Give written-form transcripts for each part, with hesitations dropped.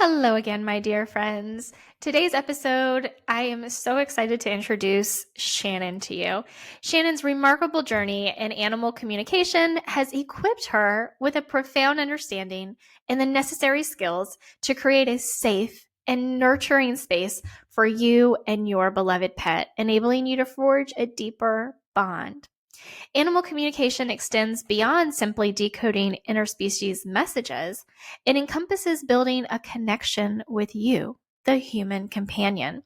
Hello again, my dear friends. Today's episode, I am so excited to introduce Shannon to you. Shannon's remarkable journey in animal communication has equipped her with a profound understanding and the necessary skills to create a safe and nurturing space for you and your beloved pet, enabling you to forge a deeper bond. Animal communication extends beyond simply decoding interspecies messages. It encompasses building a connection with you, the human companion.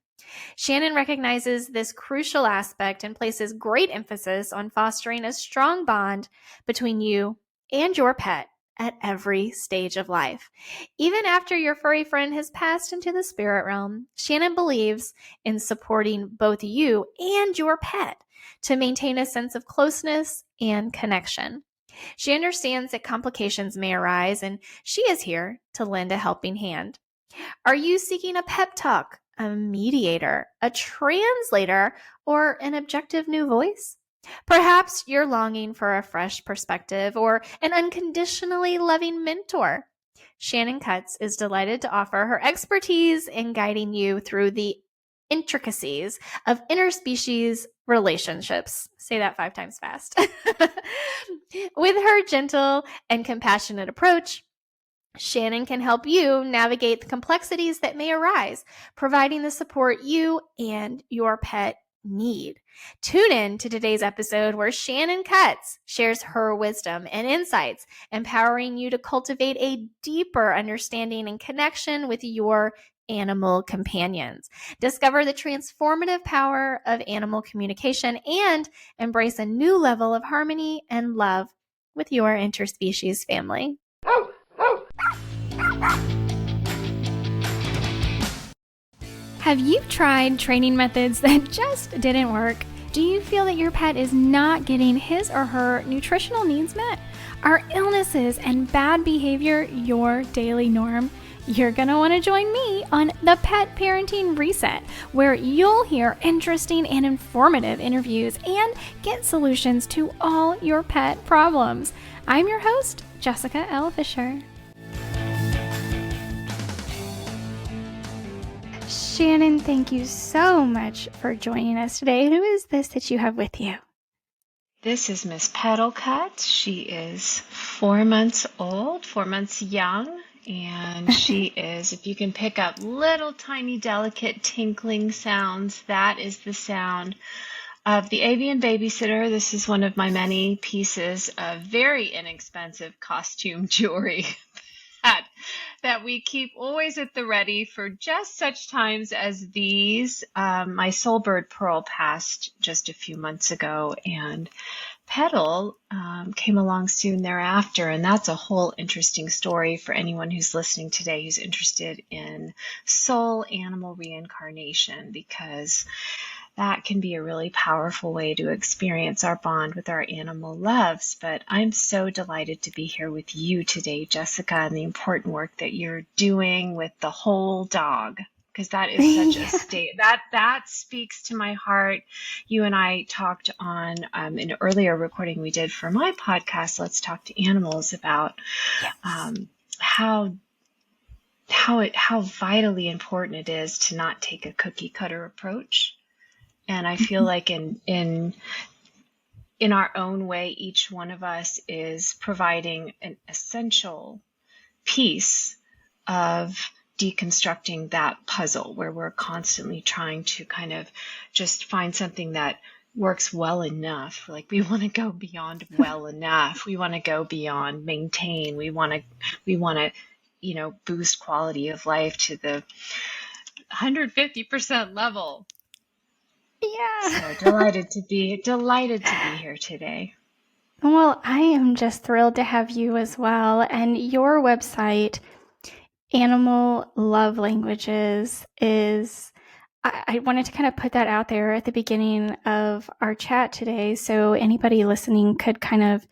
Shannon recognizes this crucial aspect and places great emphasis on fostering a strong bond between you and your pet at every stage of life. Even after your furry friend has passed into the spirit realm, Shannon believes in supporting both you and your pet to maintain a sense of closeness and connection. She understands that complications may arise, and she is here to lend a helping hand. Are you seeking a pep talk, a mediator, a translator, or an objective new voice? Perhaps you're longing for a fresh perspective or an unconditionally loving mentor. Shannon Cutts is delighted to offer her expertise in guiding you through the intricacies of interspecies relationships. Say that 5 times fast. With her gentle and compassionate approach, Shannon can help you navigate the complexities that may arise, providing the support you and your pet need. Tune in to today's episode where Shannon Cutts shares her wisdom and insights, empowering you to cultivate a deeper understanding and connection with your animal companions. Discover the transformative power of animal communication and embrace a new level of harmony and love with your interspecies family. Have you tried training methods that just didn't work? Do you feel that your pet is not getting his or her nutritional needs met? Are illnesses and bad behavior your daily norm? You're going to want to join me on the Pet Parenting Reset, where you'll hear interesting and informative interviews and get solutions to all your pet problems. I'm your host, Jessica L. Fisher. Shannon, thank you so much for joining us today. Who is this that you have with you? This is Miss Petal Cutts. She is 4 months old, 4 months young, and she is, if you can pick up little tiny delicate tinkling sounds, that is the sound of the avian babysitter. This is one of my many pieces of very inexpensive costume jewelry that we keep always at the ready for just such times as these. My soulbird Pearl passed just a few months ago, and Petal came along soon thereafter, and that's a whole interesting story for anyone who's listening today who's interested in soul animal reincarnation, because that can be a really powerful way to experience our bond with our animal loves. But I'm so delighted to be here with you today, Jessica, and the important work that you're doing with the whole dog, because that is such a state that speaks to my heart. You and I talked on an earlier recording we did for my podcast, Let's Talk to Animals, about how vitally important it is to not take a cookie cutter approach. And I feel like in our own way, each one of us is providing an essential piece of deconstructing that puzzle, where we're constantly trying to kind of just find something that works well enough. Like, we want to go beyond well enough. We want to go beyond maintain. We want to, boost quality of life to the 150% level. Yeah. So delighted to be here today. Well, I am just thrilled to have you as well. And your website, Animal Love Languages, is, I wanted to kind of put that out there at the beginning of our chat today, so anybody listening could kind of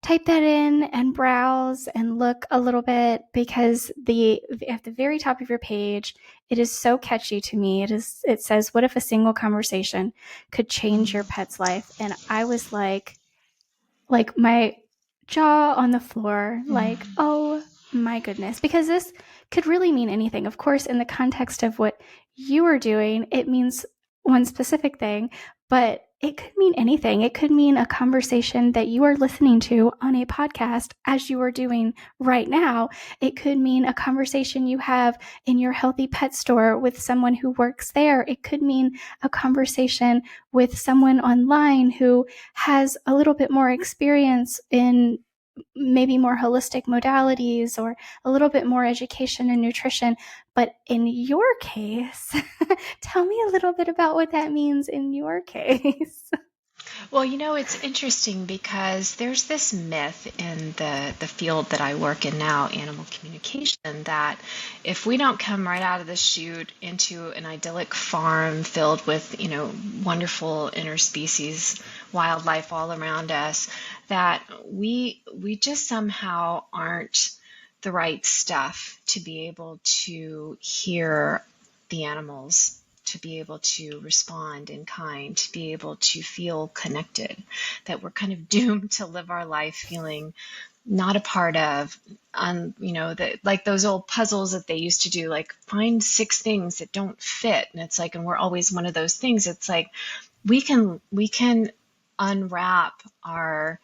type that in and browse and look a little bit, because at the very top of your page, it is so catchy to me. It says, "What if a single conversation could change your pet's life?" And I was like my jaw on the floor, like, oh my goodness, because this could really mean anything. Of course, in the context of what you are doing, it means one specific thing, but it could mean anything. It could mean a conversation that you are listening to on a podcast as you are doing right now. It could mean a conversation you have in your healthy pet store with someone who works there. It could mean a conversation with someone online who has a little bit more experience in maybe more holistic modalities or a little bit more education and nutrition. But in your case, tell me a little bit about what that means in your case. Well, it's interesting because there's this myth in the field that I work in now, animal communication, that if we don't come right out of the chute into an idyllic farm filled with, wonderful interspecies wildlife all around us, that we just somehow aren't the right stuff to be able to hear the animals, to be able to respond in kind, to be able to feel connected, that we're kind of doomed to live our life feeling not a part of, like those old puzzles that they used to do, like find 6 things that don't fit. And it's like, and we're always one of those things. It's like, we can unwrap our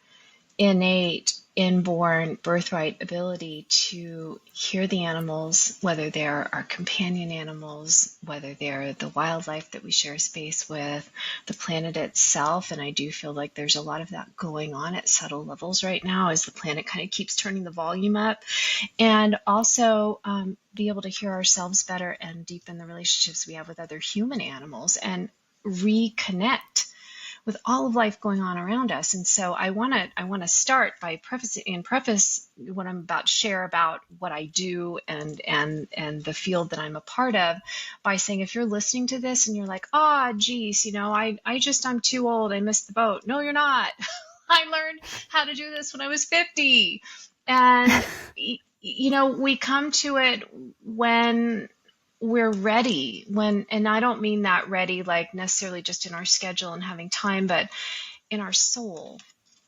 innate, inborn, birthright ability to hear the animals, whether they're our companion animals, whether they're the wildlife that we share space with, the planet itself. And I do feel like there's a lot of that going on at subtle levels right now as the planet kind of keeps turning the volume up. And also be able to hear ourselves better and deepen the relationships we have with other human animals and reconnect with all of life going on around us. And so I want to start by preface what I'm about to share about what I do and the field that I'm a part of by saying, if you're listening to this and you're like, geez, I'm too old, I missed the boat. No, you're not. I learned how to do this when I was 50. And we come to it when we're ready, and I don't mean that ready like necessarily just in our schedule and having time, but in our soul,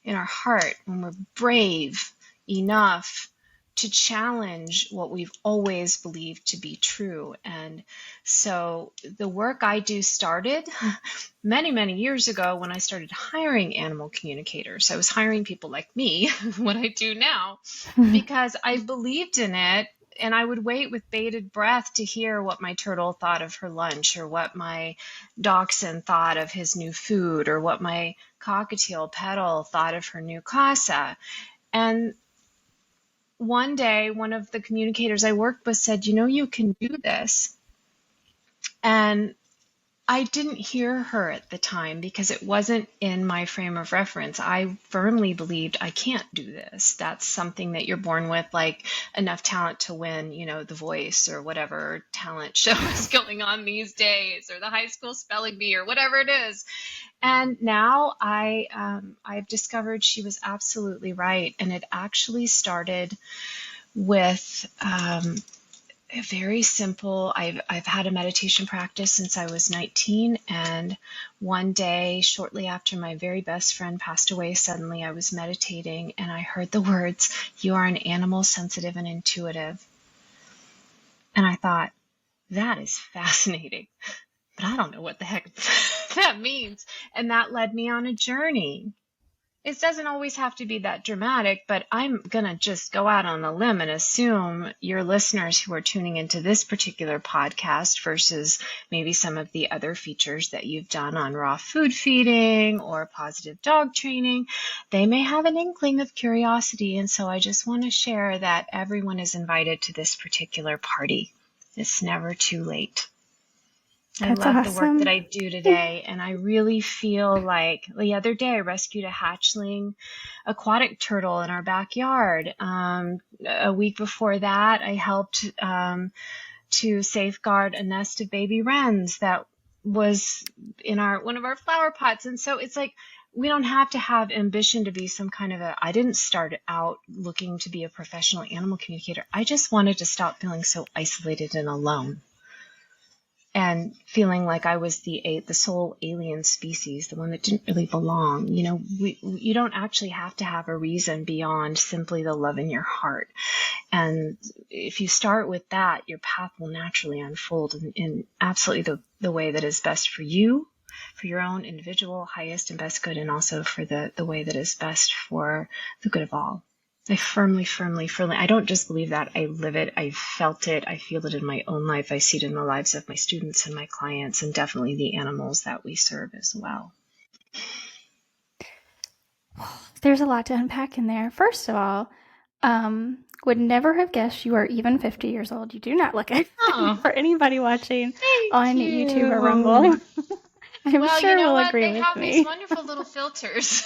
in our heart, when we're brave enough to challenge what we've always believed to be true. And so the work I do started many, many years ago when I started hiring animal communicators. I was hiring people like me, what I do now, because I believed in it. And I would wait with bated breath to hear what my turtle thought of her lunch, or what my dachshund thought of his new food, or what my cockatiel petal thought of her new casa. And one day, one of the communicators I worked with said, you can do this. And I didn't hear her at the time because it wasn't in my frame of reference. I firmly believed I can't do this. That's something that you're born with, like enough talent to win, The Voice or whatever talent show is going on these days, or the high school spelling bee or whatever it is. And now I've discovered she was absolutely right. And it actually started with a very simple, I've had a meditation practice since I was 19, and one day, shortly after my very best friend passed away, suddenly I was meditating and I heard the words, "You are an animal, sensitive and intuitive." And I thought, that is fascinating, but I don't know what the heck that means. And that led me on a journey. It doesn't always have to be that dramatic, but I'm going to just go out on a limb and assume your listeners who are tuning into this particular podcast versus maybe some of the other features that you've done on raw food feeding or positive dog training, they may have an inkling of curiosity. And so I just want to share that everyone is invited to this particular party. It's never too late. That's I love awesome. the work that I do today, and I really feel like the other day I rescued a hatchling aquatic turtle in our backyard. A week before that, I helped to safeguard a nest of baby wrens that was in one of our flower pots. And so it's like, we don't have to have ambition to be some kind of I didn't start out looking to be a professional animal communicator. I just wanted to stop feeling so isolated and alone. and feeling like I was the sole alien species, the one that didn't really belong. You don't actually have to have a reason beyond simply the love in your heart. And if you start with that, your path will naturally unfold in absolutely the way that is best for you, for your own individual highest and best good, and also for the way that is best for the good of all. I firmly, I don't just believe that, I live it, I've felt it, I feel it in my own life, I see it in the lives of my students and my clients, and definitely the animals that we serve as well. There's a lot to unpack in there. First of all, would never have guessed you are even 50 years old. You do not look it. For anybody watching on YouTube or Rumble, I'm sure will agree with me. They have these wonderful little filters.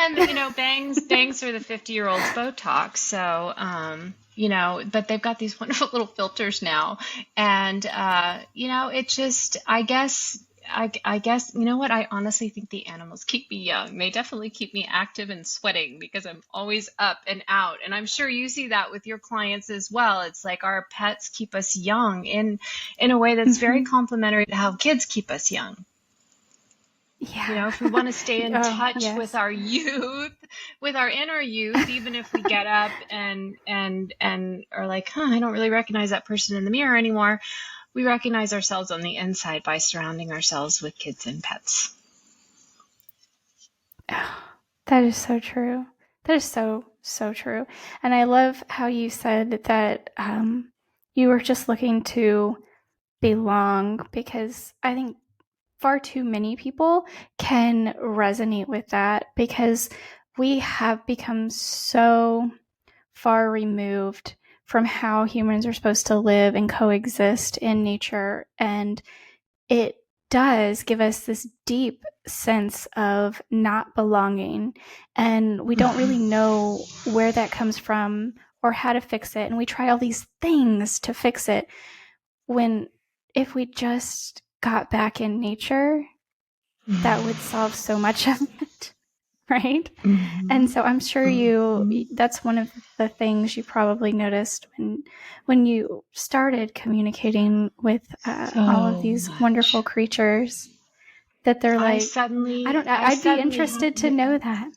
And, bangs are the 50-year-old's Botox. So, but they've got these wonderful little filters now. And, it just, I guess, you know what? I honestly think the animals keep me young. They definitely keep me active and sweating because I'm always up and out. And I'm sure you see that with your clients as well. It's like our pets keep us young in a way that's very complementary to how kids keep us young. Yeah. If we want to stay in touch with our youth, with our inner youth, even if we get up and are like, I don't really recognize that person in the mirror anymore. We recognize ourselves on the inside by surrounding ourselves with kids and pets. Oh, that is so true. That is so, so true. And I love how you said that you were just looking to belong, because I think far too many people can resonate with that, because we have become so far removed from how humans are supposed to live and coexist in nature. And it does give us this deep sense of not belonging. And we don't really know where that comes from or how to fix it. And we try all these things to fix it, when if we just got back in nature, that would solve so much of it, right? Mm-hmm. And so I'm sure that's one of the things you probably noticed when you started communicating with all of these wonderful creatures, that they're like, I'd be interested to know that.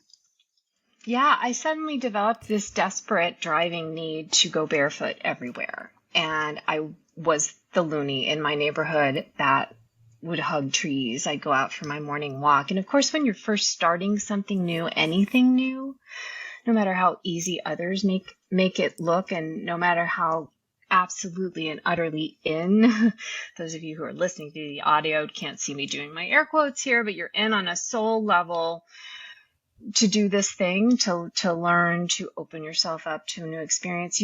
Yeah, I suddenly developed this desperate driving need to go barefoot everywhere. And I was the loony in my neighborhood that would hug trees. I'd go out for my morning walk. And of course, when you're first starting something new, anything new, no matter how easy others make it look, and no matter how absolutely and utterly those of you who are listening to the audio can't see me doing my air quotes here, but you're in on a soul level to do this thing, to learn, to open yourself up to a new experience.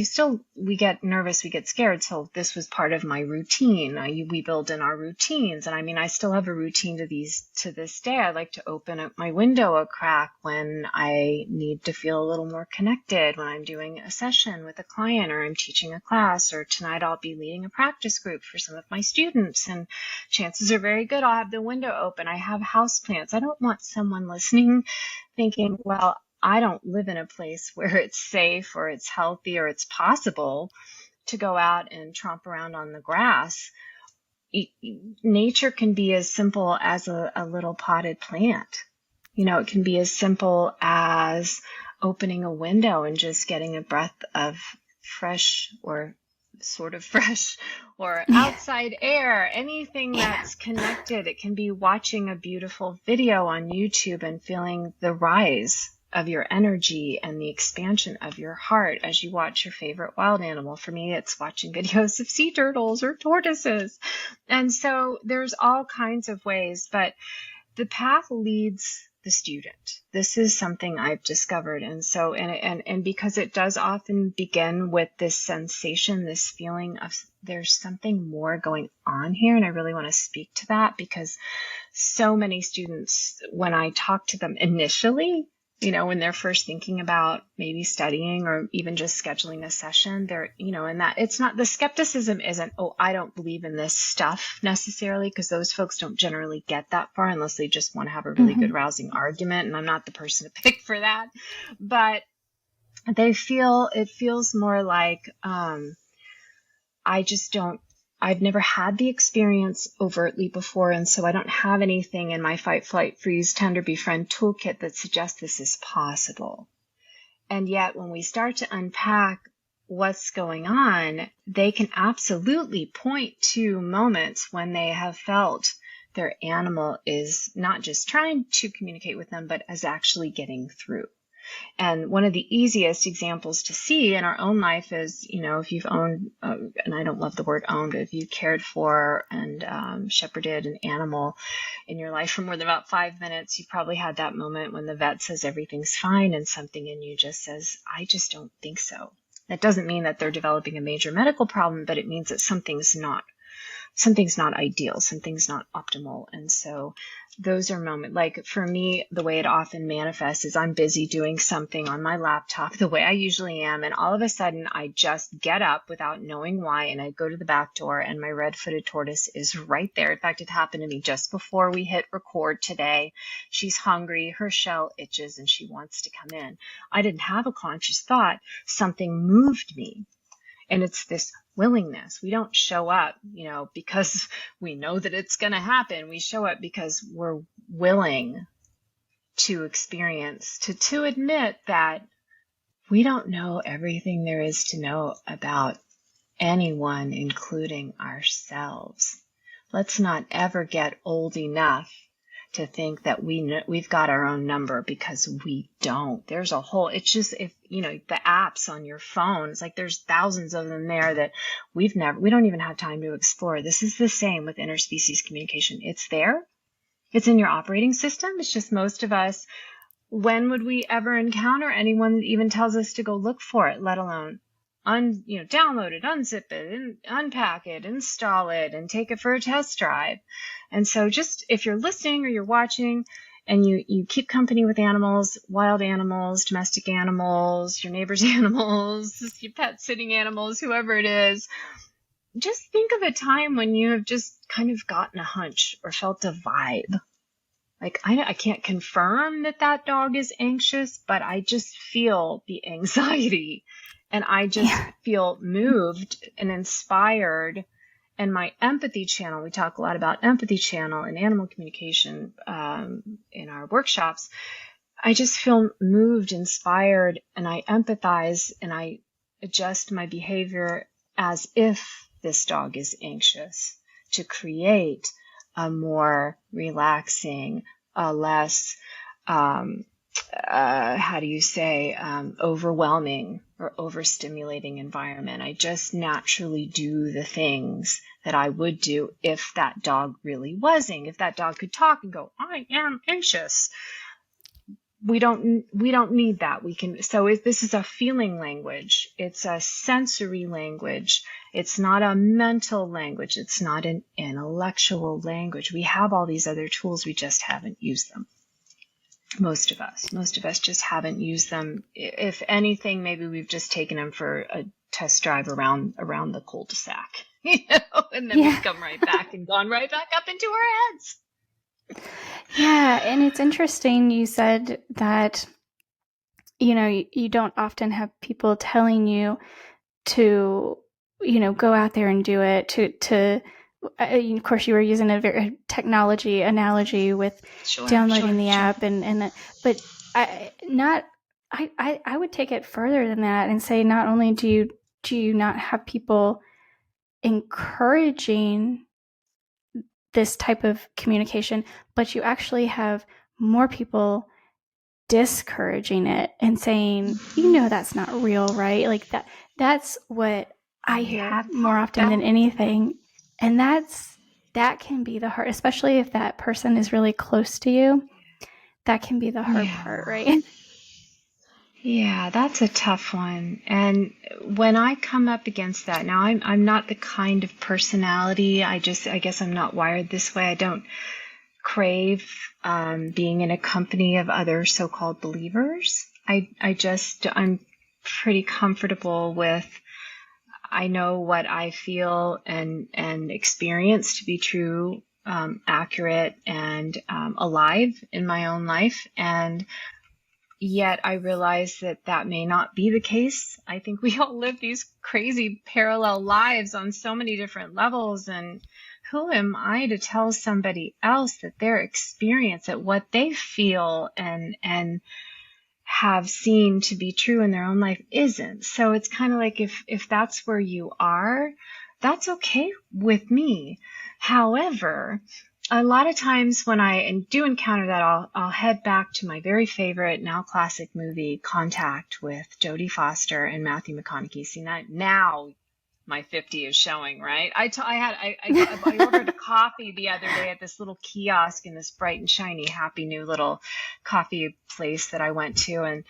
We get nervous, we get scared. So this was part of my routine. We build in our routines. And I still have a routine to this day. I like to open up my window a crack when I need to feel a little more connected, when I'm doing a session with a client, or I'm teaching a class, or tonight I'll be leading a practice group for some of my students. And chances are very good I'll have the window open. I have houseplants. I don't want someone listening thinking, well, I don't live in a place where it's safe or it's healthy or it's possible to go out and tromp around on the grass. Nature can be as simple as a little potted plant. It can be as simple as opening a window and just getting a breath of fresh or sort of fresh or outside air, anything that's connected. It can be watching a beautiful video on YouTube and feeling the rise of your energy and the expansion of your heart as you watch your favorite wild animal. For me, it's watching videos of sea turtles or tortoises. And so there's all kinds of ways, but the path leads the student. This is something I've discovered. And so, and because it does often begin with this sensation, this feeling of there's something more going on here. And I really want to speak to that, because so many students, when I talk to them initially, when they're first thinking about maybe studying or even just scheduling a session, they're, and that it's not, the skepticism isn't, I don't believe in this stuff necessarily, because those folks don't generally get that far unless they just want to have a really good rousing argument. And I'm not the person to pick for that, but it feels more like, I just don't I've never had the experience overtly before, and so I don't have anything in my fight, flight, freeze, tender, befriend toolkit that suggests this is possible. And yet when we start to unpack what's going on, they can absolutely point to moments when they have felt their animal is not just trying to communicate with them, but is actually getting through. And one of the easiest examples to see in our own life is, if you've owned, and I don't love the word owned, but if you cared for and shepherded an animal in your life for more than about 5 minutes, you probably had that moment when the vet says everything's fine and something in you just says, I just don't think so. That doesn't mean that they're developing a major medical problem, but it means that something's not ideal, something's not optimal. And so those are moments, like for me, the way it often manifests is I'm busy doing something on my laptop the way I usually am. And all of a sudden I just get up without knowing why. And I go to the back door and my red-footed tortoise is right there. In fact, it happened to me just before we hit record today. She's hungry, her shell itches, and she wants to come in. I didn't have a conscious thought. Something moved me. And it's this willingness. We don't show up, because we know that it's going to happen. We show up because we're willing to experience, to admit that we don't know everything there is to know about anyone, including ourselves. Let's not ever get old enough to think that we've got our own number, because we don't. There's a whole, it's just, if, the apps on your phone, it's like there's thousands of them there that we don't even have time to explore. This is the same with interspecies communication. It's there. It's in your operating system. It's just most of us, when would we ever encounter anyone that even tells us to go look for it, let alone download it, unzip it, and unpack it, install it, and take it for a test drive. And so just if you're listening or you're watching and you keep company with animals, wild animals, domestic animals, your neighbor's animals, your pet sitting animals, whoever it is, just think of a time when you have just kind of gotten a hunch or felt a vibe. Like, I can't confirm that dog is anxious, but I just feel the anxiety. And I just feel moved and inspired. And my empathy channel, we talk a lot about empathy channel and animal communication in our workshops. I just feel moved, inspired, and I empathize and I adjust my behavior as if this dog is anxious, to create a more relaxing, less overwhelming or overstimulating environment. I just naturally do the things that I would do if that dog really wasn't. If that dog could talk and go, I am anxious. We don't need that. This is a feeling language. It's a sensory language. It's not a mental language. It's not an intellectual language. We have all these other tools. We just haven't used them. Most of us just haven't used them. If anything, maybe we've just taken them for a test drive around the cul-de-sac, and then we've come right back and gone right back up into our heads. Yeah, and it's interesting you said that, you don't often have people telling you to, go out there and do it, to of course, you were using a very technology analogy with downloading the app, but I would take it further than that and say, not only do you not have people encouraging this type of communication, but you actually have more people discouraging it and saying, that's not real, right? Like that's what I hear more often than anything. And that can be the hard, especially if that person is really close to you. That can be the hard part, right? Yeah, that's a tough one. And when I come up against that, now I'm not the kind of personality. I guess I'm not wired this way. I don't crave being in a company of other so-called believers. I'm pretty comfortable with, I know what I feel and experience to be true, accurate, and alive in my own life. And yet I realize that that may not be the case. I think we all live these crazy parallel lives on so many different levels. And who am I to tell somebody else that their experience, that what they feel and have seen to be true in their own life isn't? So it's kind of like, if that's where you are, that's okay with me. However, a lot of times when I do encounter that, I'll head back to my very favorite, now classic movie, Contact, with Jodie Foster and Matthew McConaughey. See, now my 50 is showing, right? I ordered a coffee the other day at this little kiosk in this bright and shiny, happy new little coffee place that I went to, and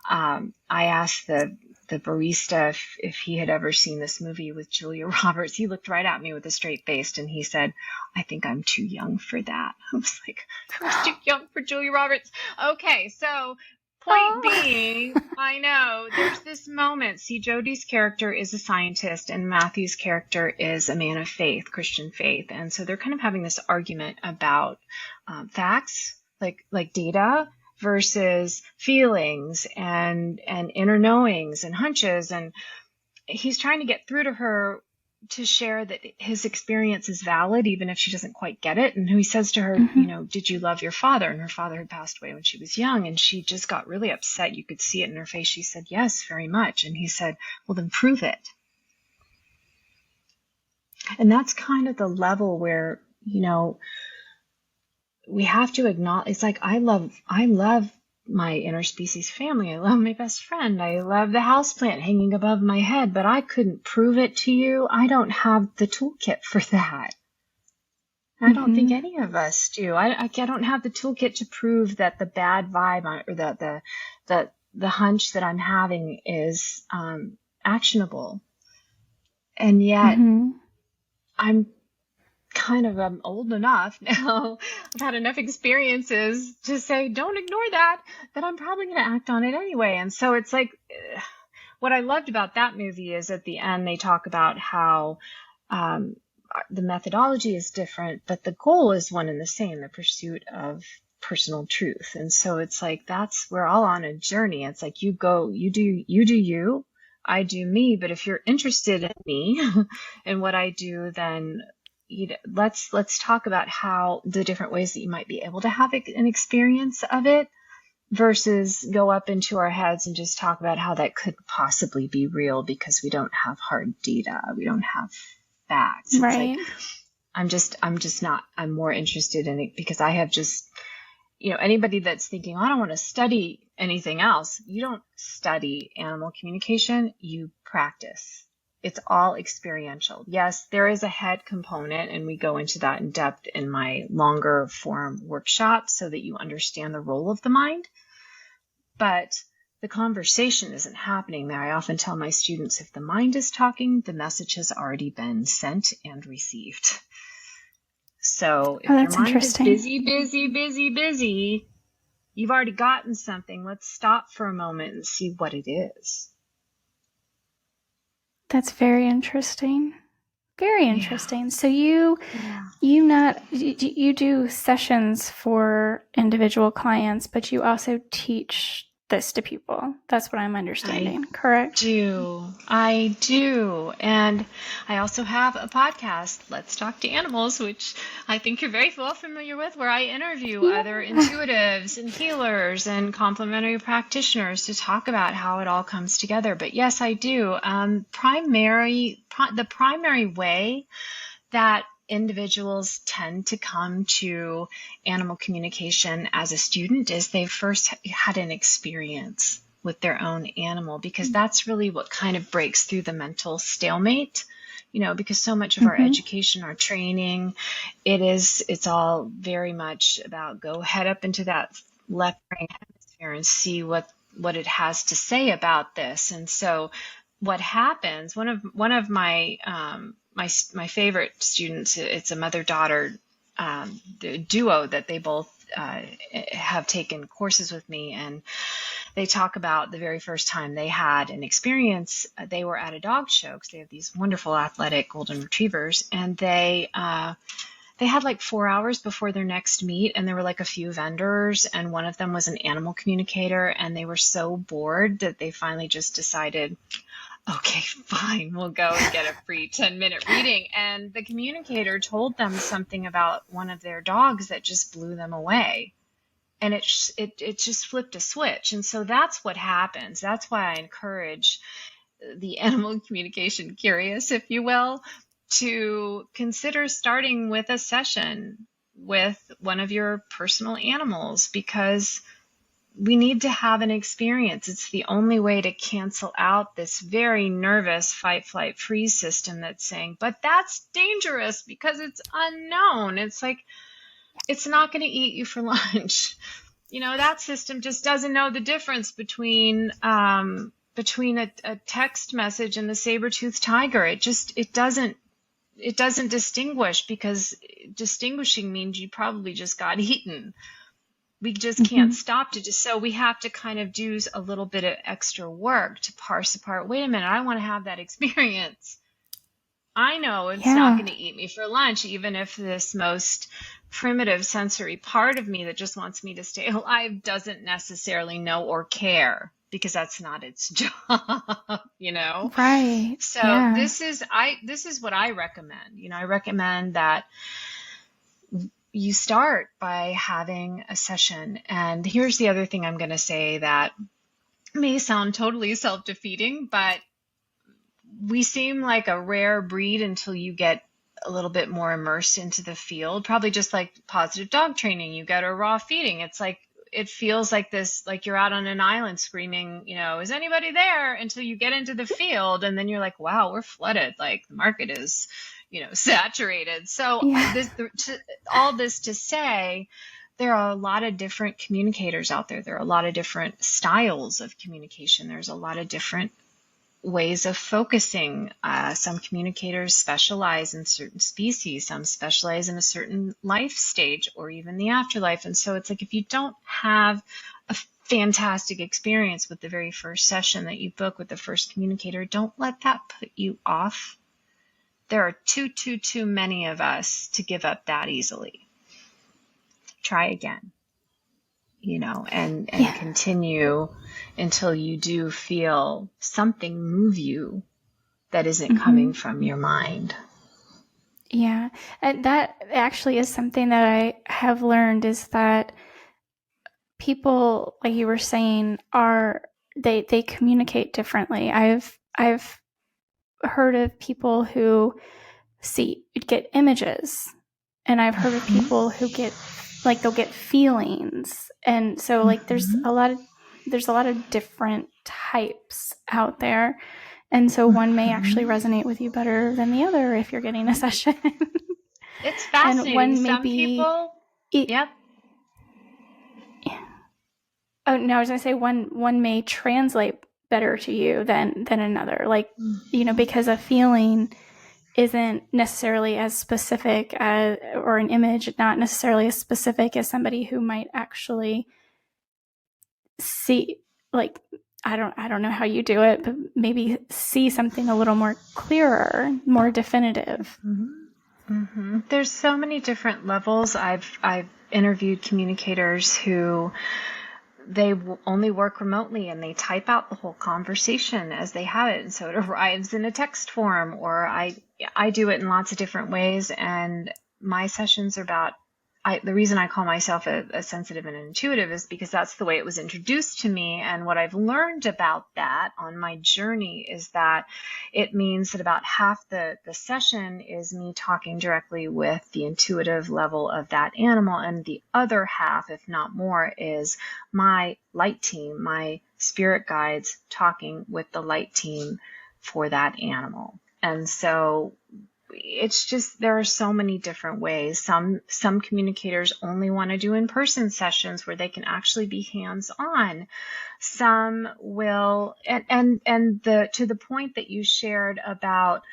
I asked the barista if he had ever seen this movie with Julia Roberts. He looked right at me with a straight face and he said, "I think I'm too young for that." I was like, "I'm too young for Julia Roberts." Okay, so point being, I know there's this moment. See, Jodie's character is a scientist and Matthew's character is a man of faith, Christian faith. And so they're kind of having this argument about facts, like data, versus feelings and inner knowings and hunches. And he's trying to get through to her to share that his experience is valid, even if she doesn't quite get it. And he says to her, "Did you love your father?" And her father had passed away when she was young. And she just got really upset. You could see it in her face. She said, "Yes, very much." And he said, "Well, then prove it." And that's kind of the level where, we have to acknowledge, it's like, I love my interspecies family. I love my best friend. I love the houseplant hanging above my head, but I couldn't prove it to you. I don't have the toolkit for that. I don't think any of us do. I don't have the toolkit to prove that the bad vibe or the hunch that I'm having is actionable. And yet I'm old enough now. I've had enough experiences to say, don't ignore that I'm probably going to act on it anyway. And so it's like, what I loved about that movie is at the end, they talk about how the methodology is different, but the goal is one and the same, the pursuit of personal truth. And so it's like, we're all on a journey. It's like, you do you, I do me. But if you're interested in me and what I do, then let's talk about how the different ways that you might be able to have an experience of it, versus go up into our heads and just talk about how that could possibly be real because we don't have hard data, we don't have facts. Right. It's like, I'm more interested in it because I have just, anybody that's thinking, I don't want to study anything else. You don't study animal communication, you practice. It's all experiential. Yes, there is a head component, and we go into that in depth in my longer form workshop so that you understand the role of the mind. But the conversation isn't happening there. I often tell my students, if the mind is talking, the message has already been sent and received. So if your mind is busy, you've already gotten something. Let's stop for a moment and see what it is. That's very interesting. Very interesting. Yeah. So you do sessions for individual clients, but you also teach this to people. That's what I'm understanding, correct? I do. And I also have a podcast, Let's Talk to Animals, which I think you're very well familiar with, where I interview other intuitives and healers and complementary practitioners to talk about how it all comes together. But yes, I do. The primary way that individuals tend to come to animal communication as a student is they first had an experience with their own animal, because that's really what kind of breaks through the mental stalemate, because so much of our education, our training, it's all very much about go head up into that left brain hemisphere and see what it has to say about this. And so what happens, one of my my favorite students, it's a mother-daughter duo that they both have taken courses with me, and they talk about the very first time they had an experience. They were at a dog show because they have these wonderful athletic golden retrievers, and they they had like 4 hours before their next meet, and there were like a few vendors, and one of them was an animal communicator, and they were so bored that they finally just decided, okay, fine, we'll go and get a free 10-minute reading. And the communicator told them something about one of their dogs that just blew them away. And it just flipped a switch. And so that's what happens. That's why I encourage the animal communication curious, if you will, to consider starting with a session with one of your personal animals, because we need to have an experience. It's the only way to cancel out this very nervous fight, flight, freeze system that's saying, but that's dangerous because it's unknown. It's like, it's not going to eat you for lunch. That system just doesn't know the difference between a text message and the saber-toothed tiger. It doesn't distinguish, because distinguishing means you probably just got eaten. We just can't stop to just, so we have to kind of do a little bit of extra work to parse apart. Wait a minute, I want to have that experience. I know it's not going to eat me for lunch, even if this most primitive sensory part of me that just wants me to stay alive doesn't necessarily know or care, because that's not its job, Right. So this is what I recommend. I recommend that you start by having a session. And here's the other thing I'm going to say that may sound totally self-defeating, but we seem like a rare breed until you get a little bit more immersed into the field. Probably just like positive dog training, you go to raw feeding. It's like, it feels like this, like you're out on an island screaming, is anybody there? Until you get into the field, and then you're like, wow, we're flooded. Like the market is, saturated. So all this to say, there are a lot of different communicators out there. There are a lot of different styles of communication. There's a lot of different ways of focusing. Some communicators specialize in certain species, some specialize in a certain life stage or even the afterlife. And so it's like, if you don't have a fantastic experience with the very first session that you book with the first communicator, don't let that put you off. There are too many of us to give up that easily. Try again, and continue until you do feel something move you that isn't coming from your mind. Yeah. And that actually is something that I have learned, is that people, like you were saying, they communicate differently. I've heard of people who get images, and I've heard of people who they'll get feelings. And so like there's a lot of different types out there. And so one may actually resonate with you better than the other if you're getting a session. It's fascinating. And one may Some be, people, yep. Oh no, I was gonna say one may translate better to you than another. Like, because a feeling isn't necessarily as specific as, or an image not necessarily as specific as somebody who might actually see, like, I don't know how you do it, but maybe see something a little more clearer, more definitive. There's so many different levels. I've interviewed communicators who they only work remotely, and they type out the whole conversation as they have it, and so it arrives in a text form. Or I do it in lots of different ways, and my sessions are about, the reason I call myself a sensitive and intuitive is because that's the way it was introduced to me. And what I've learned about that on my journey is that it means that about half the session is me talking directly with the intuitive level of that animal. And the other half, if not more, is my light team, my spirit guides talking with the light team for that animal. And so it's just, there are so many different ways. Some communicators only want to do in-person sessions where they can actually be hands-on. Some will, and to the point that you shared about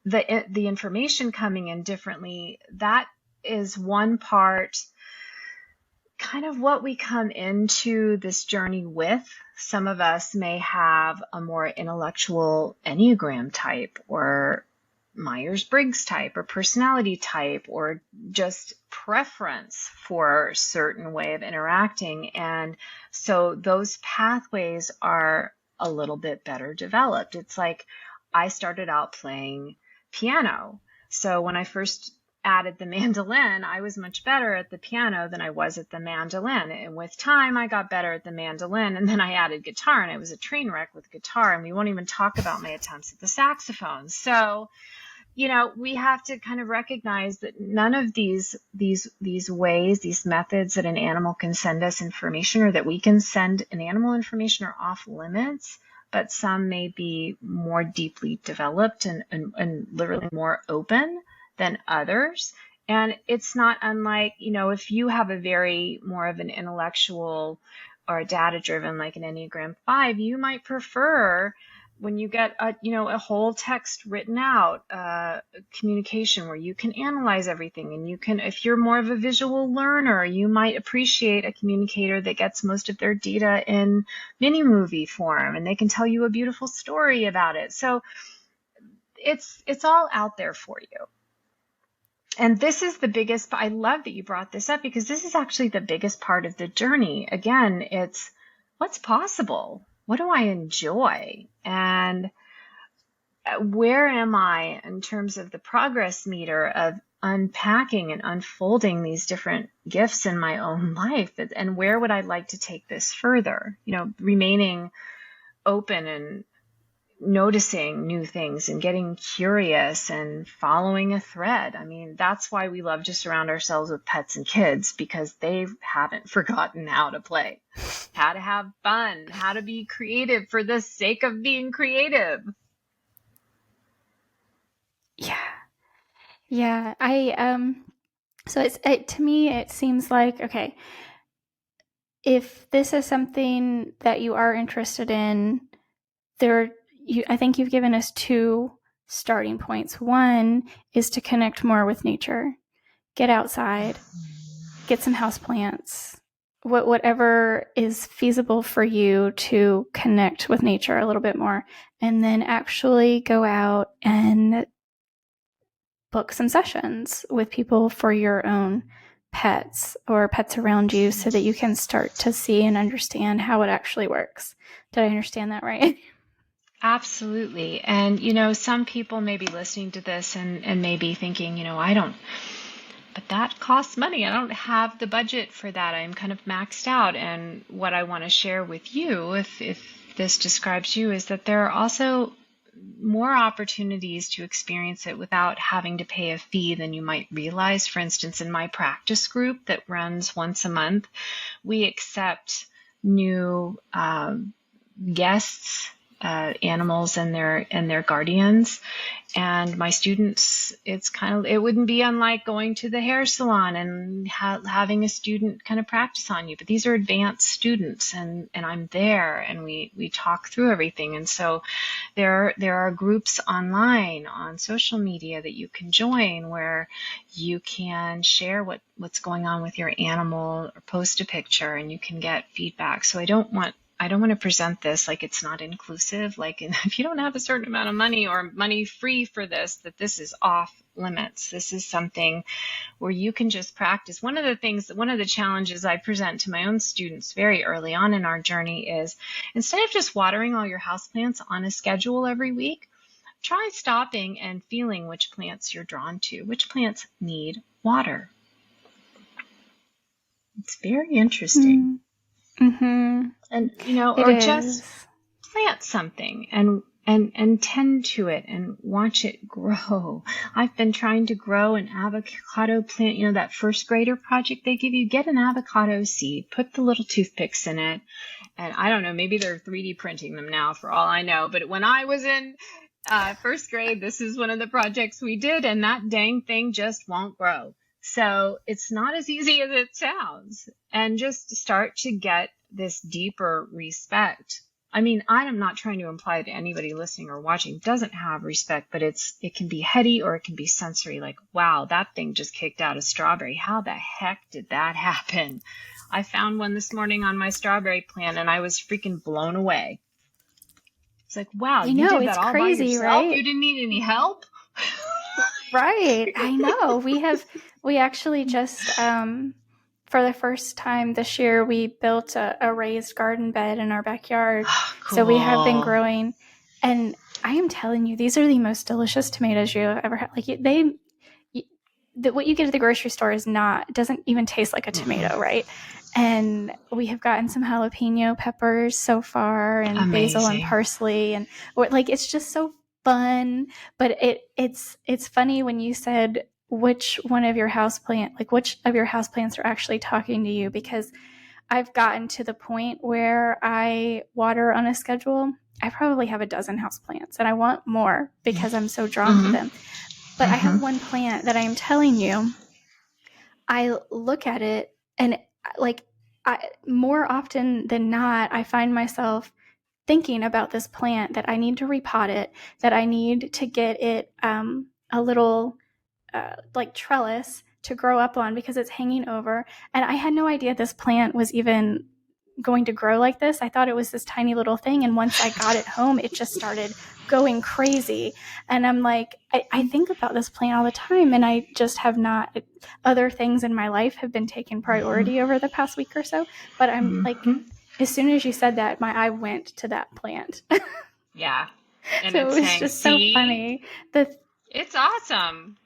the information coming in differently, that is one part, kind of what we come into this journey with. Some of us may have a more intellectual Enneagram type, or Myers-Briggs type or personality type or just preference for a certain way of interacting. And so those pathways are a little bit better developed. It's like I started out playing piano. So when I first added the mandolin, I was much better at the piano than I was at the mandolin. And with time, I got better at the mandolin. And then I added guitar, and I was a train wreck with guitar. And we won't even talk about my attempts at the saxophone. So, we have to kind of recognize that none of these ways, these methods that an animal can send us information or that we can send an animal information are off limits, but some may be more deeply developed and literally more open than others. And it's not unlike, if you have a very more of an intellectual or a data driven, like an Enneagram 5, you might prefer when you get a whole text written out, communication where you can analyze everything, and if you're more of a visual learner, you might appreciate a communicator that gets most of their data in mini movie form, and they can tell you a beautiful story about it. So it's all out there for you. And this is the biggest, I love that you brought this up, because this is actually the biggest part of the journey. Again, it's what's possible. What do I enjoy? And where am I in terms of the progress meter of unpacking and unfolding these different gifts in my own life? And where would I like to take this further? Remaining open and noticing new things and getting curious and following a thread. I mean, that's why we love to surround ourselves with pets and kids, because they haven't forgotten how to play, how to have fun, how to be creative for the sake of being creative. Yeah. So to me, it seems like, okay, if this is something that you are interested in, I think you've given us two starting points. One is to connect more with nature, get outside, get some houseplants, whatever is feasible for you to connect with nature a little bit more, and then actually go out and book some sessions with people for your own pets or pets around you, so that you can start to see and understand how it actually works. Did I understand that right? Absolutely. And, some people may be listening to this and may be thinking, but that costs money. I don't have the budget for that. I'm kind of maxed out. And what I want to share with you, if this describes you, is that there are also more opportunities to experience it without having to pay a fee than you might realize. For instance, in my practice group that runs once a month, we accept new guests, animals and their guardians. And my students, it wouldn't be unlike going to the hair salon and having a student kind of practice on you. But these are advanced students, and I'm there, and we talk through everything. And so there are groups online on social media that you can join where you can share what's going on with your animal or post a picture, and you can get feedback. So I don't want to present this like it's not inclusive, like if you don't have a certain amount of money or money free for this, that this is off limits. This is something where you can just practice. One of the challenges I present to my own students very early on in our journey is, instead of just watering all your houseplants on a schedule every week, try stopping and feeling which plants you're drawn to, which plants need water. It's very interesting. Mm-hmm. And, or just plant something and tend to it and watch it grow. I've been trying to grow an avocado plant, that first grader project they give you. Get an avocado seed, put the little toothpicks in it. And I don't know, maybe they're 3D printing them now for all I know. But when I was in first grade, this is one of the projects we did, and that dang thing just won't grow. So it's not as easy as it sounds. And just start to get this deeper respect. I mean, I'm not trying to imply that anybody listening or watching doesn't have respect, but it can be heady or it can be sensory. Like, wow, that thing just kicked out a strawberry. How the heck did that happen? I found one this morning on my strawberry plant, and I was freaking blown away. It's like, wow, you did that all by yourself? Right? You didn't need any help? Right. I know. We actually just, for the first time this year, we built a raised garden bed in our backyard. Oh, So we have been cool. growing, and I am telling you, these are the most delicious tomatoes you have ever had. Like what you get at the grocery store doesn't even taste like a tomato, right? And we have gotten some jalapeno peppers so far, and basil and Amazing. parsley, and like it's just so fun. But it's funny when you said which of your houseplants are actually talking to you, because I've gotten to the point where I water on a schedule. I probably have a dozen houseplants, and I want more because I'm so drawn to them. But I have one plant that I am telling you, I look at it and like more often than not, I find myself thinking about this plant, that I need to repot it, that I need to get it a little like trellis to grow up on because it's hanging over. And I had no idea this plant was even going to grow like this. I thought it was this tiny little thing. And once I got it home, it just started going crazy. And I'm like, I think about this plant all the time, and I just have not, other things in my life have been taking priority over the past week or so. But I'm like, as soon as you said that, my eye went to that plant. Yeah. And So it's it was saying, just so funny. It's awesome.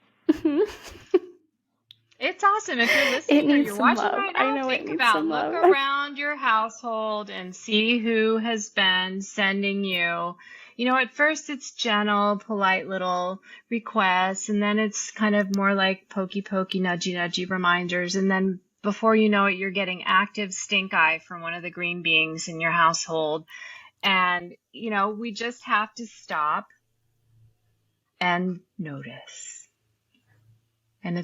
It's awesome. If you're listening or you're watching right now, think about, look around your household and see who has been sending you. You know, at first it's gentle, polite little requests, and then it's kind of more like pokey, nudgy, nudgy reminders. And then before you know it, you're getting active stink eye from one of the green beings in your household. And, you know, we just have to stop and notice. And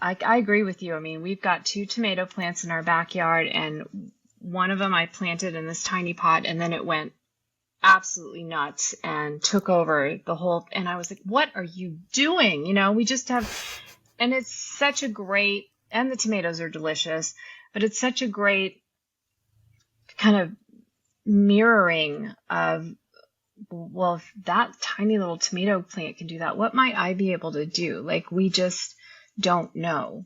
I agree with you. I mean, we've got 2 tomato plants in our backyard, and one of them I planted in this tiny pot, and then it went absolutely nuts and took over the whole, and I was like, what are you doing? You know, we just have, and it's such a great, and the tomatoes are delicious, but it's such a great kind of mirroring of, well, if that tiny little tomato plant can do that, what might I be able to do? Like, we just don't know.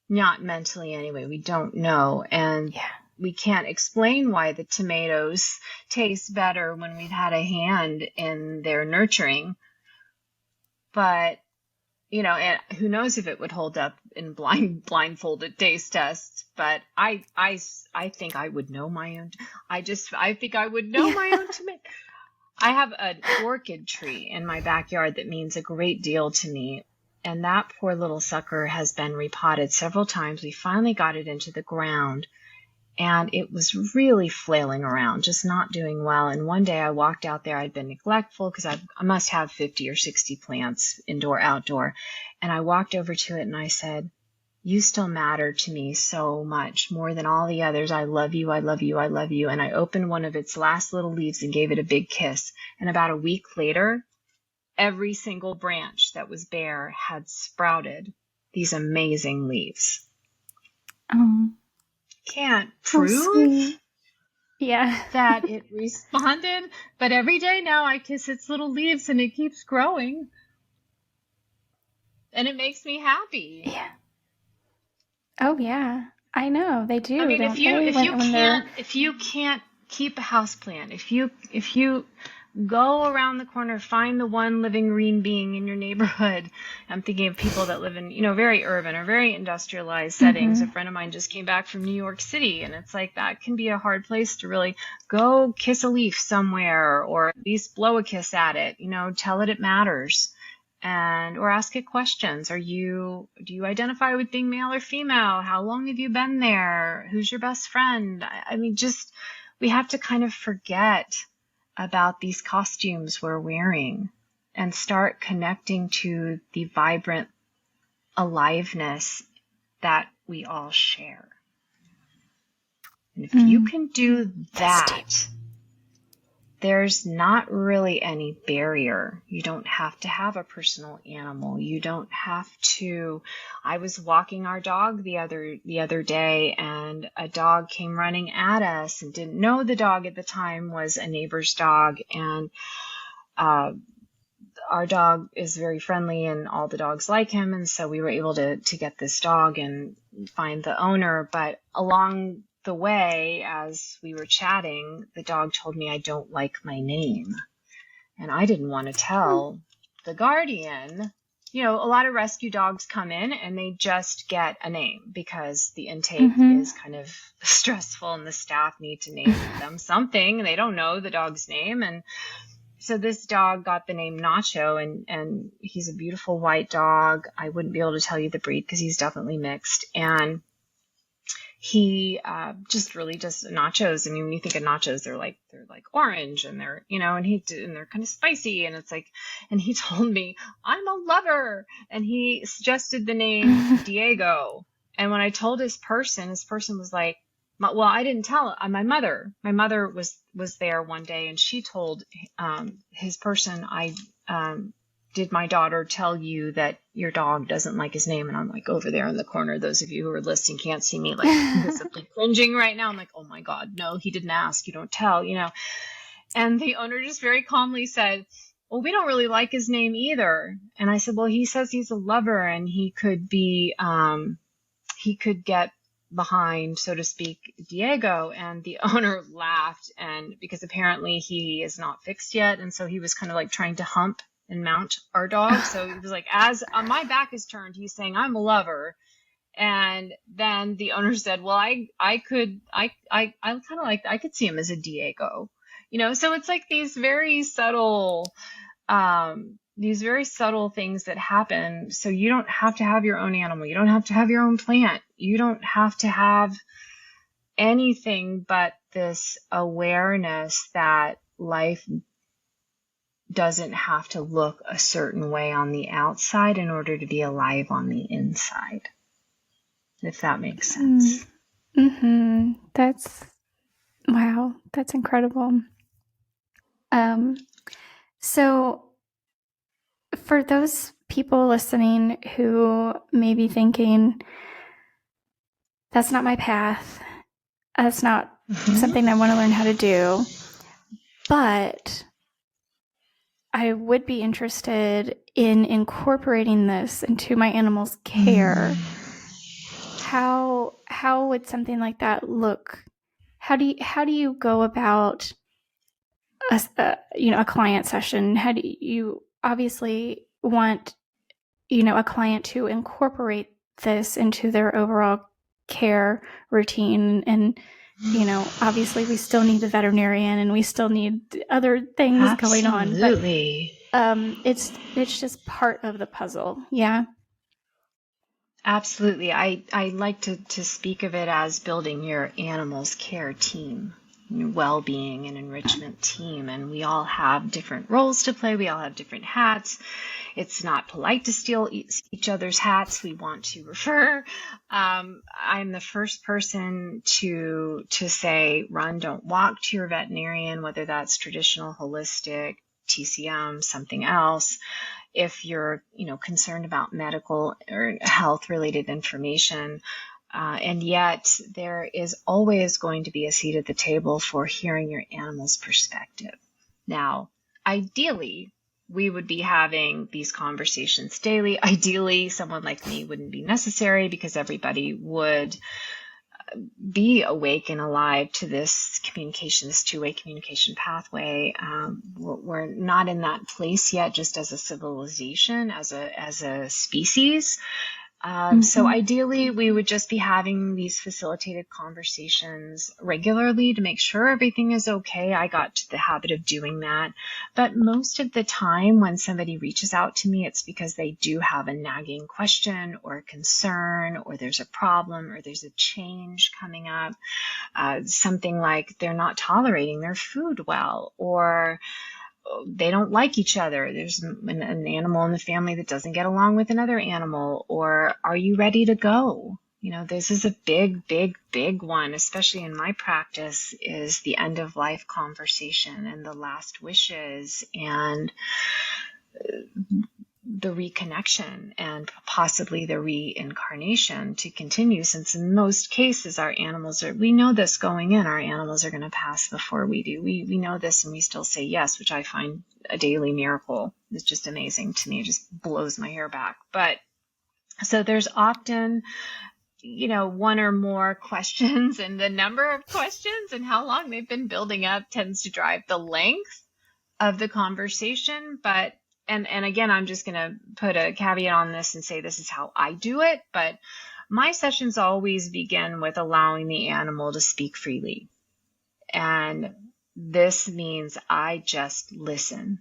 Not mentally anyway. We don't know. And we can't explain why the tomatoes taste better when we've had a hand in their nurturing. But, you know, and who knows if it would hold up in blindfolded taste tests. But I think I would know my own. I think I would know my own tomato. I have an orchid tree in my backyard that means a great deal to me. And that poor little sucker has been repotted several times. We finally got it into the ground, and it was really flailing around, just not doing well. And one day I walked out there. I'd been neglectful because I must have 50 or 60 plants, indoor, outdoor. And I walked over to it and I said, you still matter to me so much, more than all the others. I love you, I love you, I love you. And I opened one of its last little leaves and gave it a big kiss. And about a week later, every single branch that was bare had sprouted these amazing leaves. Can't prove that it responded, but every day now I kiss its little leaves and it keeps growing. And it makes me happy. Yeah. Oh yeah, I know they do. I mean, if you can't keep a houseplant, if you go around the corner, find the one living green being in your neighborhood. I'm thinking of people that live in, you know, very urban or very industrialized settings. A friend of mine just came back from New York City, and it's like that can be a hard place to really go kiss a leaf somewhere, or at least blow a kiss at it. You know, tell it matters. Or ask it questions. Do you identify with being male or female? How long have you been there? Who's your best friend? I mean, just, we have to kind of forget about these costumes we're wearing and start connecting to the vibrant aliveness that we all share. And if you can do that, there's not really any barrier. You don't have to have a personal animal. You don't have to. I was walking our dog the other day, and a dog came running at us and didn't know the dog at the time was a neighbor's dog. And our dog is very friendly and all the dogs like him. And so we were able to get this dog and find the owner. But along the way, as we were chatting, the dog told me I don't like my name. And I didn't want to tell the guardian. A lot of rescue dogs come in and they just get a name because the intake is kind of stressful and the staff need to name them something and they don't know the dog's name. And so this dog got the name Nacho, and he's a beautiful white dog. I wouldn't be able to tell you the breed because he's definitely mixed. And he just really just nachos. I mean, when you think of nachos, they're like orange and they're, and they're kind of spicy. And it's like, and he told me, I'm a lover. And he suggested the name Diego. And when I told his person was like, well, I didn't tell my mother. My mother was there one day and she told his person, did my daughter tell you that your dog doesn't like his name? And I'm like over there in the corner. Those of you who are listening can't see me like visibly cringing right now. I'm like, oh my God, no, he didn't ask. You don't tell, And the owner just very calmly said, well, we don't really like his name either. And I said, well, he says he's a lover and he could get behind, so to speak, Diego. And the owner laughed, and because apparently he is not fixed yet. And so he was kind of like trying to hump and mount our dog. So he was like, as my back is turned, he's saying, I'm a lover. And then the owner said, well, I kind of like, I could see him as a Diego, so it's like these very subtle things that happen. So you don't have to have your own animal. You don't have to have your own plant. You don't have to have anything but this awareness that life doesn't have to look a certain way on the outside in order to be alive on the inside, if that makes sense. That's incredible. So for those people listening who may be thinking, that's not my path, that's not something I want to learn how to do, but I would be interested in incorporating this into my animal's care. How would something like that look? How do you go about a client session? How do you obviously want a client to incorporate this into their overall care routine? And obviously we still need a veterinarian and we still need other things going on. Absolutely. But it's just part of the puzzle. Yeah. Absolutely. I like to speak of it as building your animal's care team, well-being and enrichment team. And we all have different roles to play. We all have different hats. It's not polite to steal each other's hats. We want to refer. I'm the first person to say, run, don't walk to your veterinarian, whether that's traditional, holistic, TCM, something else. If you're, concerned about medical or health related information, and yet there is always going to be a seat at the table for hearing your animal's perspective. Now, ideally, we would be having these conversations daily. Ideally, someone like me wouldn't be necessary because everybody would be awake and alive to this communication, this two-way communication pathway. We're not in that place yet, just as a civilization, as a species. So ideally, we would just be having these facilitated conversations regularly to make sure everything is okay. I got to the habit of doing that. But most of the time when somebody reaches out to me, it's because they do have a nagging question or a concern, or there's a problem, or there's a change coming up. Something like they're not tolerating their food well, or they don't like each other. There's an animal in the family that doesn't get along with another animal. Or are you ready to go? This is a big, big, big one, especially in my practice, is the end of life conversation and the last wishes. And the reconnection and possibly the reincarnation to continue, since in most cases we know this going in, our animals are going to pass before we do. We know this and we still say yes, which I find a daily miracle. It's just amazing to me. It just blows my hair back. But so there's often, one or more questions, and the number of questions and how long they've been building up tends to drive the length of the conversation. But and again, I'm just going to put a caveat on this and say this is how I do it. But my sessions always begin with allowing the animal to speak freely. And this means I just listen.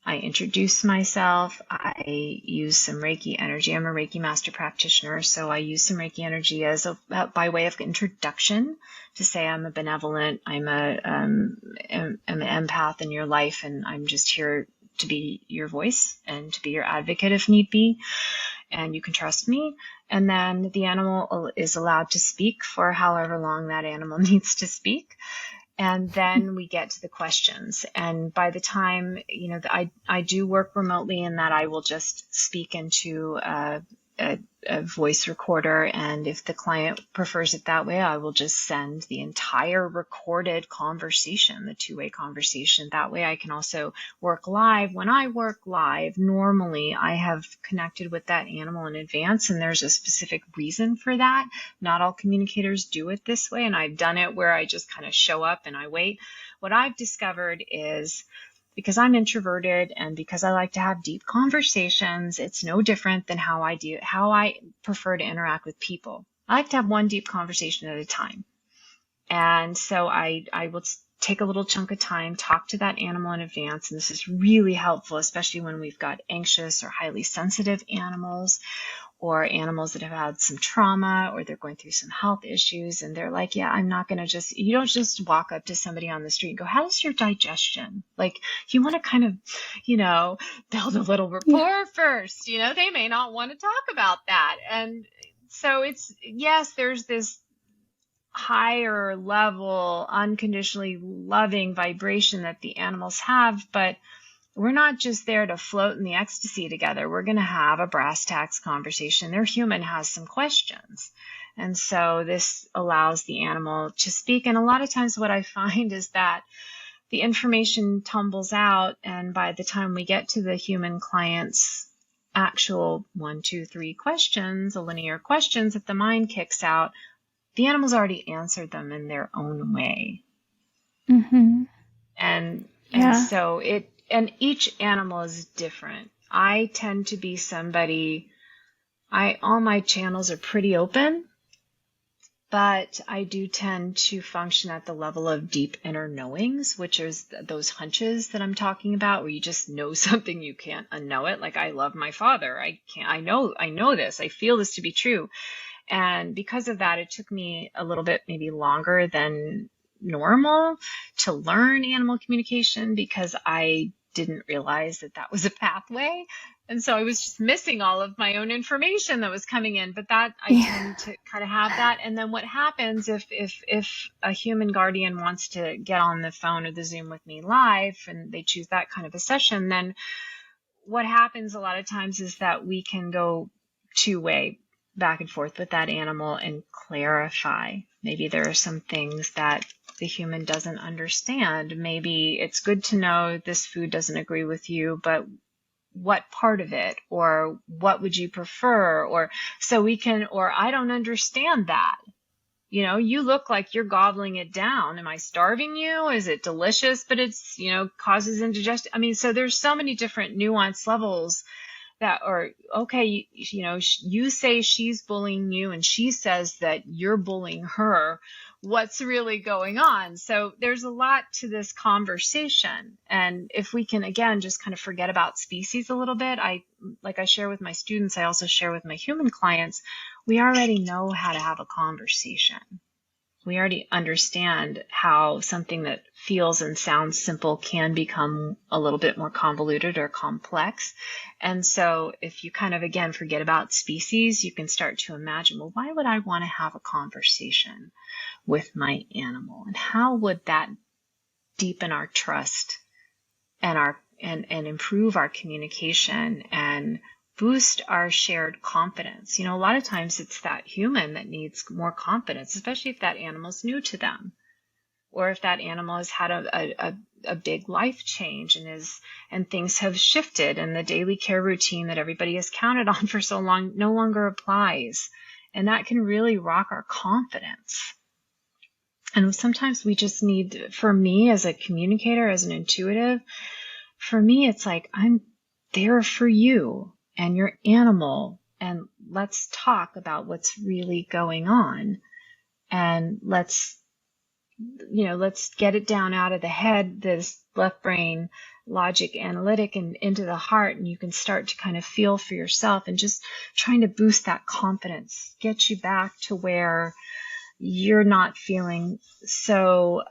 I introduce myself. I use some Reiki energy. I'm a Reiki master practitioner, so I use some Reiki energy by way of introduction to say I'm a benevolent, I'm an empath in your life, and I'm just here to be your voice and to be your advocate if need be, and you can trust me. And then the animal is allowed to speak for however long that animal needs to speak. And then we get to the questions. And by the time, I do work remotely in that I will just speak into a voice recorder. And if the client prefers it that way, I will just send the entire recorded conversation, the two-way conversation. That way I can also work live. When I work live, normally I have connected with that animal in advance, and there's a specific reason for that. Not all communicators do it this way, and I've done it where I just kind of show up and I wait. What I've discovered is, because I'm introverted and because I like to have deep conversations, it's no different than how I prefer to interact with people. I like to have one deep conversation at a time. And so I will take a little chunk of time, talk to that animal in advance. And this is really helpful, especially when we've got anxious or highly sensitive animals, or animals that have had some trauma, or they're going through some health issues. And they're like, yeah, I'm not going to you don't just walk up to somebody on the street and go, how's your digestion? Like, you want to kind of, build a little rapport first. They may not want to talk about that. And so there's this higher level, unconditionally loving vibration that the animals have, but we're not just there to float in the ecstasy together. We're going to have a brass tacks conversation. Their human has some questions. And so this allows the animal to speak. And a lot of times what I find is that the information tumbles out. And by the time we get to the human client's actual 1, 2, 3 questions, the linear questions that the mind kicks out, the animal's already answered them in their own way. Mm-hmm. And Yeah. so and each animal is different. I tend to be somebody, all my channels are pretty open, but I do tend to function at the level of deep inner knowings, which is those hunches that I'm talking about, where you just know something, you can't unknow it. Like, I love my father. I know this. I feel this to be true. And because of that, it took me a little bit, maybe longer than normal, to learn animal communication, because I didn't realize that was a pathway. And so I was just missing all of my own information that was coming in. But that I tend to kind of have that. And then what happens if a human guardian wants to get on the phone or the Zoom with me live, and they choose that kind of a session, then what happens a lot of times is that we can go two-way back and forth with that animal and clarify. Maybe there are some things that the human doesn't understand. Maybe it's good to know this food doesn't agree with you, but what part of it, or what would you prefer? Or I don't understand that. You look like you're gobbling it down. Am I starving you? Is it delicious, but it's, causes indigestion? I mean, so there's so many different nuance levels that are, okay, you say she's bullying you and she says that you're bullying her. What's really going on? So there's a lot to this conversation. And if we can, again, just kind of forget about species a little bit, like I share with my students, I also share with my human clients, we already know how to have a conversation. We already understand how something that feels and sounds simple can become a little bit more convoluted or complex. And so if you kind of, again, forget about species, you can start to imagine, well, why would I want to have a conversation with my animal? And how would that deepen our trust and and improve our communication and boost our shared confidence. A lot of times it's that human that needs more confidence, especially if that animal's new to them, or if that animal has had a big life change and things have shifted, and the daily care routine that everybody has counted on for so long no longer applies. And that can really rock our confidence. And sometimes we just need, for me as a communicator, as an intuitive, for me, it's like, I'm there for you and your animal, and let's talk about what's really going on. And let's get it down out of the head, this left brain logic analytic, and into the heart. And you can start to kind of feel for yourself and just trying to boost that confidence, get you back to where you're not feeling so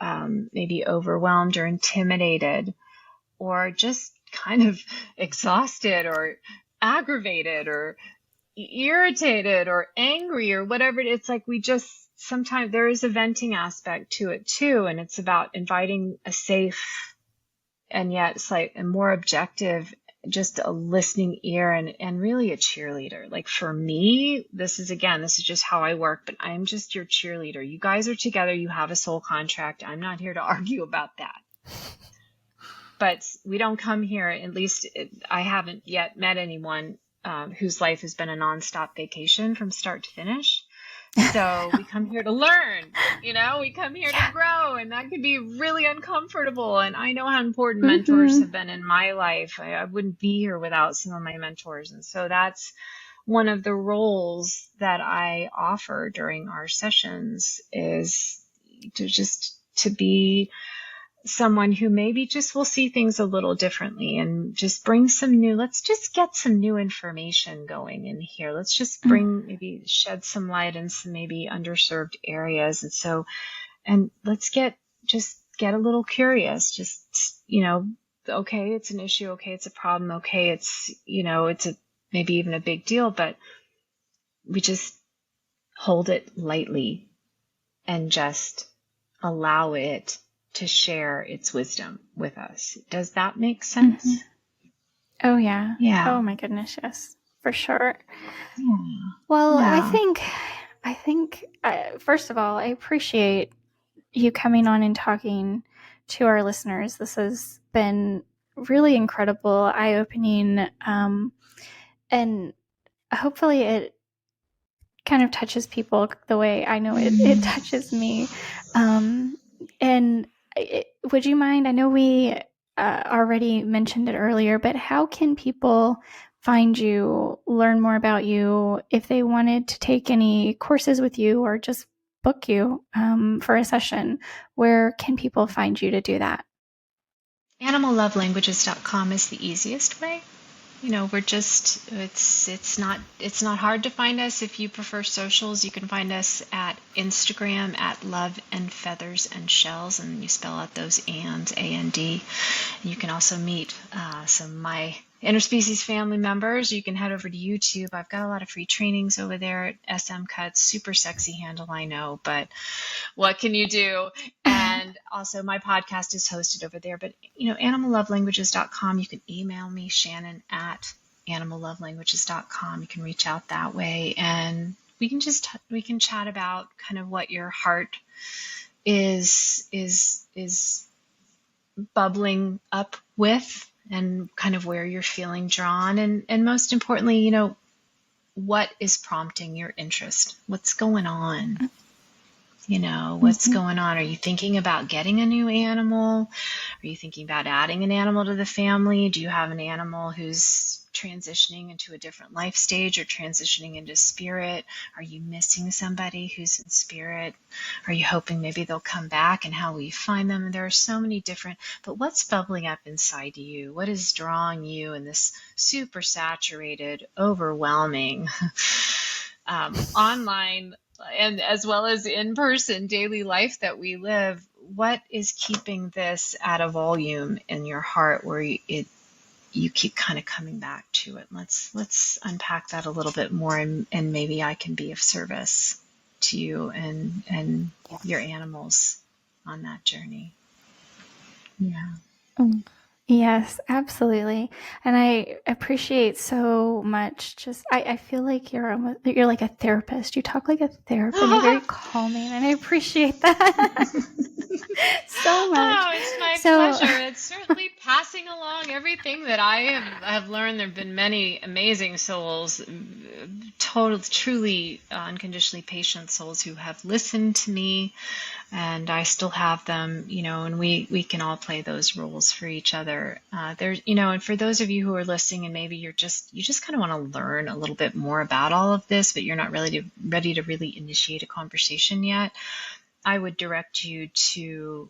maybe overwhelmed or intimidated, or just kind of exhausted or aggravated or irritated or angry or whatever. It's like sometimes there is a venting aspect to it too. And it's about inviting a safe and yet it's like a more objective, just a listening ear and really a cheerleader. Like for me, this is just how I work, but I'm just your cheerleader. You guys are together. You have a soul contract. I'm not here to argue about that. But we don't come here, at least I haven't yet met anyone whose life has been a nonstop vacation from start to finish. So we come here to learn, we come here to grow, and that can be really uncomfortable. And I know how important mentors have been in my life. I wouldn't be here without some of my mentors. And so that's one of the roles that I offer during our sessions, is to be someone who maybe just will see things a little differently and just bring let's just get some new information going in here. Let's just maybe shed some light in some maybe underserved areas. And let's get a little curious, okay, it's an issue. Okay, it's a problem. Okay, it's maybe even a big deal, but we just hold it lightly and just allow it to share its wisdom with us. Does that make sense? Oh, yeah. Yeah. Oh, my goodness, yes, for sure. Yeah. Well, Yeah. I think first of all, I appreciate you coming on and talking to our listeners. This has been really incredible, eye-opening, and hopefully it kind of touches people the way I know it touches me. And would you mind, I know we already mentioned it earlier, but how can people find you, learn more about you, if they wanted to take any courses with you or just book you for a session? Where can people find you to do that? AnimalLoveLanguages.com is the easiest way. We're just, it's not hard to find us. If you prefer socials, you can find us at Instagram at Love and Feathers and Shells, and you spell out those ands, A-N-D. And you can also meet some of my interspecies family members. You can head over to YouTube. I've got a lot of free trainings over there at SM Cutts. Super sexy handle, I know, but what can you do? And also my podcast is hosted over there. But, AnimalLoveLanguages.com, you can email me, Shannon at AnimalLoveLanguages.com. You can reach out that way, and we can chat about kind of what your heart is bubbling up with, and kind of where you're feeling drawn, and most importantly, what is prompting your interest? What's going on? What's going on? Are you thinking about getting a new animal? Are you thinking about adding an animal to the family? Do you have an animal who's transitioning into a different life stage or transitioning into spirit? Are you missing somebody who's in spirit? Are you hoping maybe they'll come back, and how will you find them? And there are so many different, but what's bubbling up inside you? What is drawing you in this super saturated, overwhelming online and as well as in-person daily life that we live? What is keeping this at a volume in your heart where you keep kind of coming back to it? Let's unpack that a little bit more, and maybe I can be of service to you and your animals on that journey. Yeah. Yes, absolutely. And I appreciate so much I feel like you're like a therapist. You talk like a therapist. You're very calming and I appreciate that so much. Oh, it's my So pleasure. It's certainly passing along everything that I have learned. There have been many amazing souls, truly unconditionally patient souls who have listened to me, and I still have them, and we can all play those roles for each other. And for those of you who are listening and maybe you just kind of want to learn a little bit more about all of this, but you're not really ready to really initiate a conversation yet, I would direct you to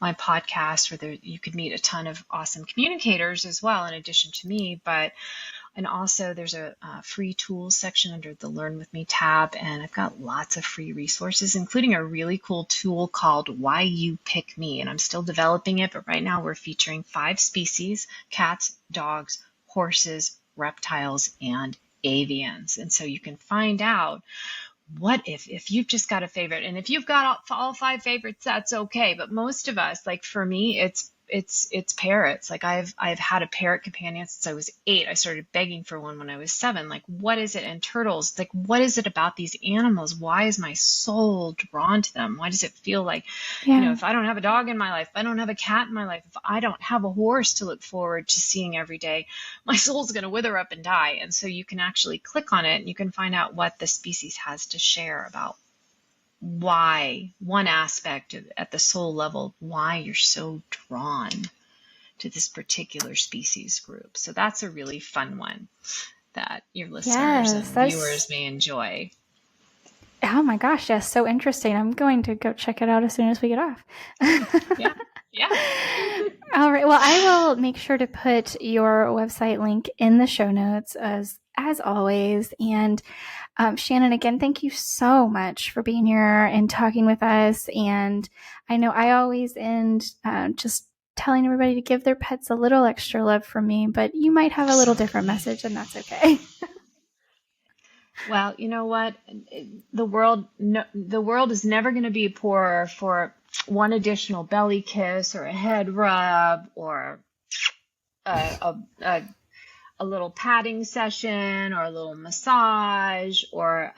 my podcast where you could meet a ton of awesome communicators as well, in addition to me. And also there's a free tools section under the Learn With Me tab. And I've got lots of free resources, including a really cool tool called Why You Pick Me. And I'm still developing it, but right now we're featuring 5 species: cats, dogs, horses, reptiles, and avians. And so you can find out what if you've just got a favorite, and if you've got all 5 favorites, that's okay. But most of us, like for me, it's parrots. Like I've had a parrot companion since I was 8. I started begging for one when I was 7. Like, what is it? And turtles. Like, what is it about these animals? Why is my soul drawn to them? Why does it feel like, yeah. if I don't have a dog in my life, if I don't have a cat in my life, if I don't have a horse to look forward to seeing every day, my soul's going to wither up and die. And so you can actually click on it and you can find out what the species has to share about why, one aspect at the soul level, why you're so drawn to this particular species group. So that's a really fun one that your listeners and viewers may enjoy. Oh my gosh, yes, so interesting. I'm going to go check it out as soon as we get off. Yeah. All right. Well, I will make sure to put your website link in the show notes as always. And Shannon, again, thank you so much for being here and talking with us. And I know I always end just telling everybody to give their pets a little extra love from me, but you might have a little different message, and that's okay. Well, you know what? The world is never going to be poorer for one additional belly kiss or a head rub or a little patting session or a little massage or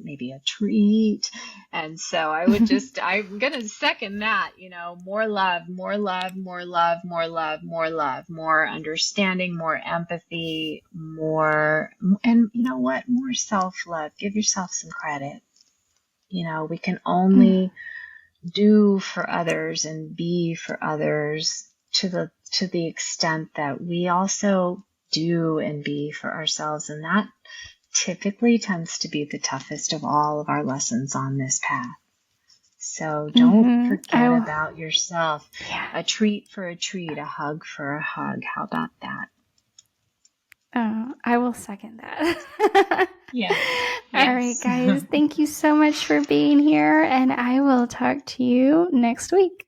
maybe a treat. And so I'm going to second that, more love, more love, more love, more love, more love, more understanding, more empathy, and you know what? More self-love. Give yourself some credit. We can only do for others and be for others to the extent that we also do and be for ourselves. And that typically tends to be the toughest of all of our lessons on this path. So don't forget about yourself. Yeah. A treat for a treat, a hug for a hug. How about that? Oh, I will second that. Yeah. All right, guys. Thank you so much for being here, and I will talk to you next week.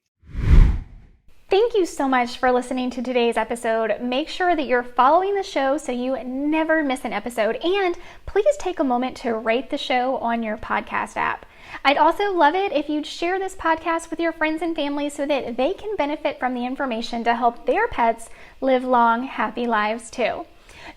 Thank you so much for listening to today's episode. Make sure that you're following the show so you never miss an episode. And please take a moment to rate the show on your podcast app. I'd also love it if you'd share this podcast with your friends and family so that they can benefit from the information to help their pets live long, happy lives too.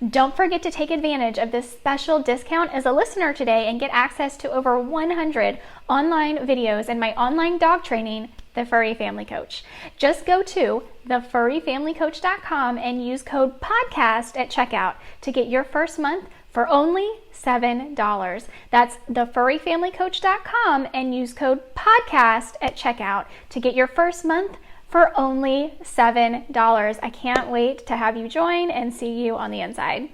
Don't forget to take advantage of this special discount as a listener today and get access to over 100 online videos in my online dog training, The Furry Family Coach. Just go to thefurryfamilycoach.com and use code PODCAST at checkout to get your first month for only $7. That's thefurryfamilycoach.com and use code PODCAST at checkout to get your first month for only $7. I can't wait to have you join and see you on the inside.